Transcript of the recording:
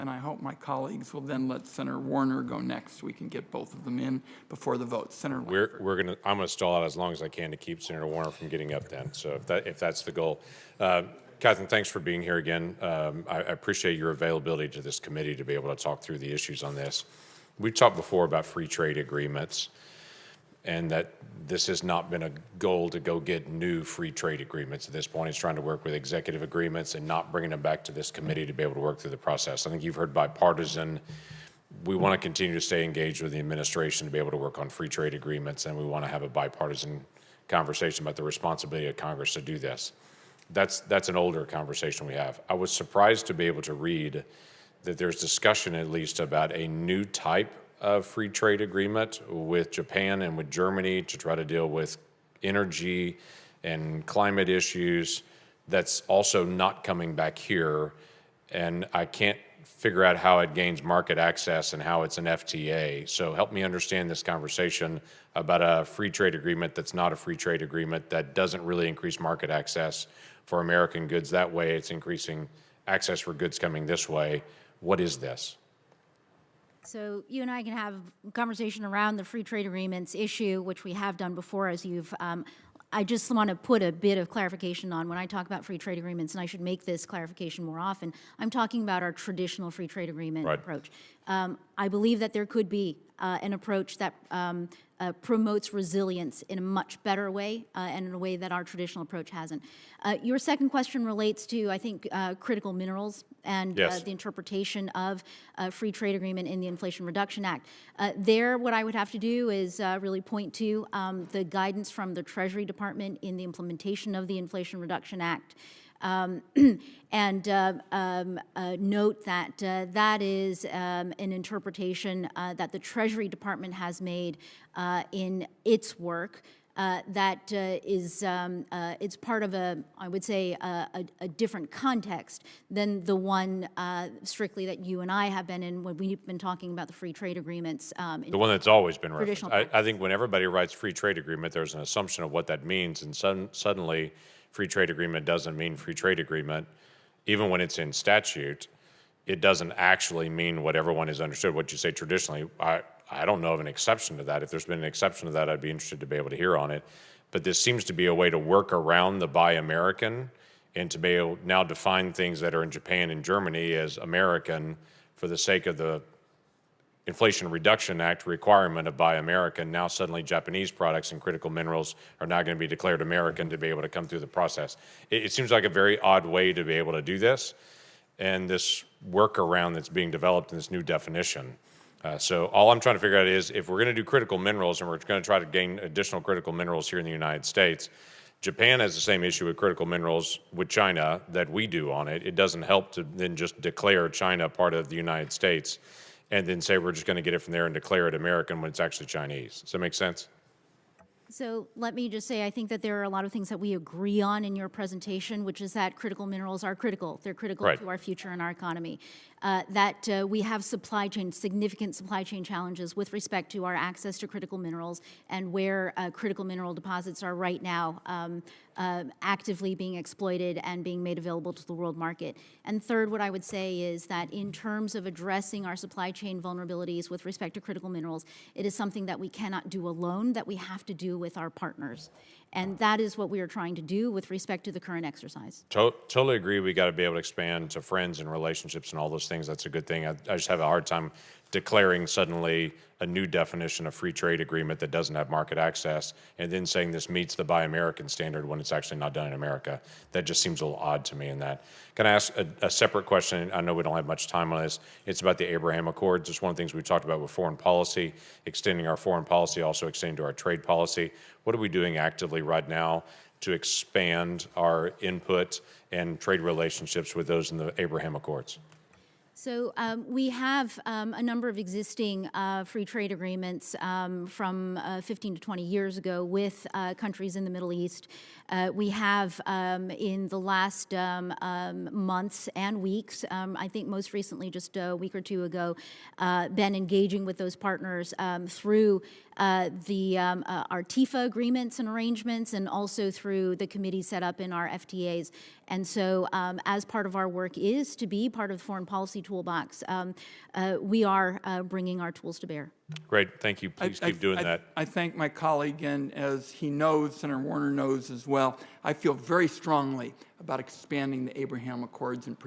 and I hope my colleagues will then let Senator Warner go next so we can get both of them in before the vote. Senator Lankford. I'm gonna stall out as long as I can to keep Senator Warner from getting up then. So if that's the goal. Katherine, thanks for being here again. I appreciate your availability to this committee to be able to talk through the issues on this. We've talked before about free trade agreements, and that this has not been a goal to go get new free trade agreements at this point. It's trying to work with executive agreements and not bringing them back to this committee to be able to work through the process. I think you've heard bipartisan. We want to continue to stay engaged with the administration to be able to work on free trade agreements, and we want to have a bipartisan conversation about the responsibility of Congress to do this. That's an older conversation we have. I was surprised to be able to read that there's discussion at least about a new type of free trade agreement with Japan and with Germany to try to deal with energy and climate issues that's also not coming back here. And I can't figure out how it gains market access and how it's an FTA. So help me understand this conversation about a free trade agreement that's not a free trade agreement, that doesn't really increase market access for American goods that way. It's increasing access for goods coming this way. What is this? So you and I can have a conversation around the free trade agreements issue, which we have done before, as you've I just want to put a bit of clarification on when I talk about free trade agreements, and I should make this clarification more often. I'm talking about our traditional free trade agreement approach. I believe that there could be an approach that promotes resilience in a much better way and in a way that our traditional approach hasn't. Your second question relates to, I think, critical minerals and the interpretation of a free trade agreement in the Inflation Reduction Act. There, what I would have to do is really point to the guidance from the Treasury Department in the implementation of the Inflation Reduction Act. And note that that is an interpretation that the Treasury Department has made in its work that is it's part of I would say, a different context than the one strictly that you and I have been in when we've been talking about the free trade agreements. The one that's always been referenced. I think when everybody writes free trade agreement, there's an assumption of what that means, and suddenly free trade agreement doesn't mean free trade agreement. Even when it's in statute, it doesn't actually mean what everyone has understood. What you say traditionally, I don't know of an exception to that. If there's been an exception to that, I'd be interested to be able to hear on it. But this seems to be a way to work around the Buy American and to be able now define things that are in Japan and Germany as American for the sake of the Inflation Reduction Act requirement of Buy American. Now suddenly Japanese products and critical minerals are now going to be declared American to be able to come through the process. It seems like a very odd way to be able to do this, and this workaround that's being developed in this new definition. So all I'm trying to figure out is if we're going to do critical minerals and we're going to try to gain additional critical minerals here in the United States, Japan has the same issue with critical minerals with China that we do on it. It doesn't help to then just declare China part of the United States and then say we're just going to get it from there and declare it American when it's actually Chinese. Does that make sense? So let me just say, I think that there are a lot of things that we agree on in your presentation, which is that critical minerals are critical. They're critical to our future and our economy. That we have significant supply chain challenges with respect to our access to critical minerals and where critical mineral deposits are right now actively being exploited and being made available to the world market. And third, what I would say is that in terms of addressing our supply chain vulnerabilities with respect to critical minerals, it is something that we cannot do alone, that we have to do with our partners. And that is what we are trying to do with respect to the current exercise. Totally agree. We got to be able to expand to friends and relationships and all those things. That's a good thing. I just have a hard time declaring suddenly a new definition of free trade agreement that doesn't have market access and then saying this meets the Buy American standard when it's actually not done in America. That just seems a little odd to me in that. Can I ask a separate question? I know we don't have much time on this. It's about the Abraham Accords. It's one of the things we talked about with foreign policy, extending our foreign policy, also extending to our trade policy. What are we doing actively right now to expand our input and trade relationships with those in the Abraham Accords? So we have a number of existing free trade agreements from 15 to 20 years ago with countries in the Middle East. We have in the last months and weeks, I think most recently just a week or two ago, been engaging with those partners through the our TIFA agreements and arrangements, and also through the committee set up in our FTAs. And so as part of our work is to be part of the foreign policy policy toolbox, we are bringing our tools to bear. Great, thank you. Please keep doing that. I thank my colleague, and as he knows, Senator Warner knows as well, I feel very strongly about expanding the Abraham Accords and